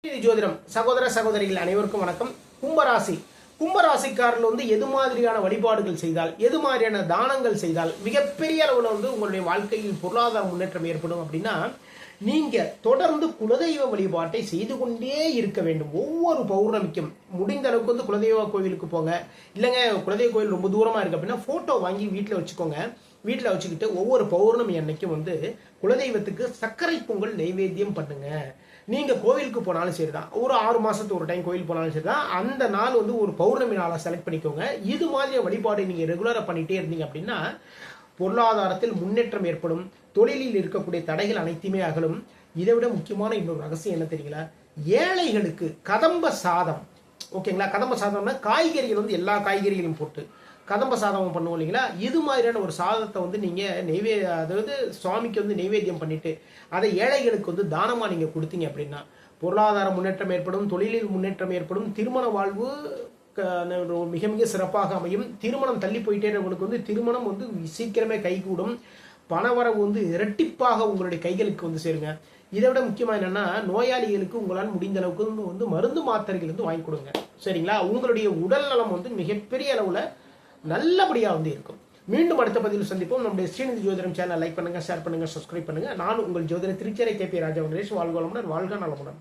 ஜோதிடம் சகோதர சகோதரிகள் அனைவருக்கும் வணக்கம். கும்பராசி கும்பராசிக்காரர்கள் எது மாதிரியான வழிபாடுகள் செய்தால், எது மாதிரியான தானங்கள் செய்தால் மிகப்பெரிய அளவில் உங்களுடைய வாழ்க்கையில் பொருளாதார முன்னேற்றம் ஏற்படும் அப்படின்னா, நீங்க தொடர்ந்து குலதெய்வ வழிபாட்டை செய்து கொண்டே இருக்க வேண்டும். ஒவ்வொரு பௌர்ணமிக்கும் முடிந்த அளவுக்கு குலதெய்வ கோவிலுக்கு போங்க. இல்லைங்க குலதெய்வ கோவில் ரொம்ப தூரமா இருக்கு அப்படின்னா போட்டோ வாங்கி வீட்டில் வச்சுக்கோங்க. வீட்டில் வச்சுக்கிட்டு ஒவ்வொரு பௌர்ணமி அன்னைக்கும் குலதெய்வத்துக்கு சர்க்கரை பொங்கல் நைவேத்தியம் பண்ணுங்க. நீங்க கோவிலுக்கு போனாலும் சரிதான், ஒரு 6 மாசத்துக்கு ஒரு டைம் கோவில் போனாலும் சரிதான், அந்த நாள் ஒரு பௌர்ணமி நாளை செலக்ட் பண்ணிக்கோங்க. இது மாதிரி வழிபாடு நீங்க ரெகுலரா பண்ணிட்டே இருந்தீங்க அப்படின்னா பொருளாதாரத்தில் முன்னேற்றம் ஏற்படும். தொழிலில் இருக்கக்கூடிய தடைகள் அனைத்துமே அகலும். இதை விட முக்கியமான இன்னொரு ரகசியம் என்ன தெரியுங்களா? ஏழைகளுக்கு கதம்ப சாதம், ஓகேங்களா? கதம்ப சாதம்னா காய்கறிகள் எல்லா காய்கறிகளையும் போட்டு கதம்ப சாதம் பண்ணுவோம் இல்லைங்களா? இது மாதிரியான ஒரு சாதத்தை நீங்க அதாவது சுவாமிக்கு நைவேத்தியம் பண்ணிட்டு அதை ஏழைகளுக்கு தானமா நீங்க கொடுத்தீங்க அப்படின்னா பொருளாதார முன்னேற்றம் ஏற்படும், தொழிலில் முன்னேற்றம் ஏற்படும், திருமண வாழ்வு மிக மிக சிறப்பாக அமையும். திருமணம் தள்ளி போயிட்டே உங்களுக்கு திருமணம் சீக்கிரமே கைகூடும். பணவரவு இரட்டிப்பாக உங்களுடைய கைகளுக்கு சேருங்க. இதை விட முக்கியமா என்னன்னா, நோயாளிகளுக்கு உங்களால் முடிந்த அளவுக்கு மருந்து மாத்திரைகள் வாங்கி கொடுங்க. சரிங்களா? உங்களுடைய உடல் நலம் மிகப்பெரிய அளவுல நல்லபடியா இருக்கும். மீண்டும் அடுத்த பதிவில் சந்திப்போம். நம்முடைய ஸ்ரீநிதி ஜோதிடம் சேனல் லைக் பண்ணுங்க, ஷேர் பண்ணுங்க, சப்ஸ்கிரைப் பண்ணுங்க. நான் உங்கள் ஜோதிட திருச்சேரை KP ராஜா வெங்கடேஷ். வாழ்க வளமுடன், வாழ்க நலமுடன்.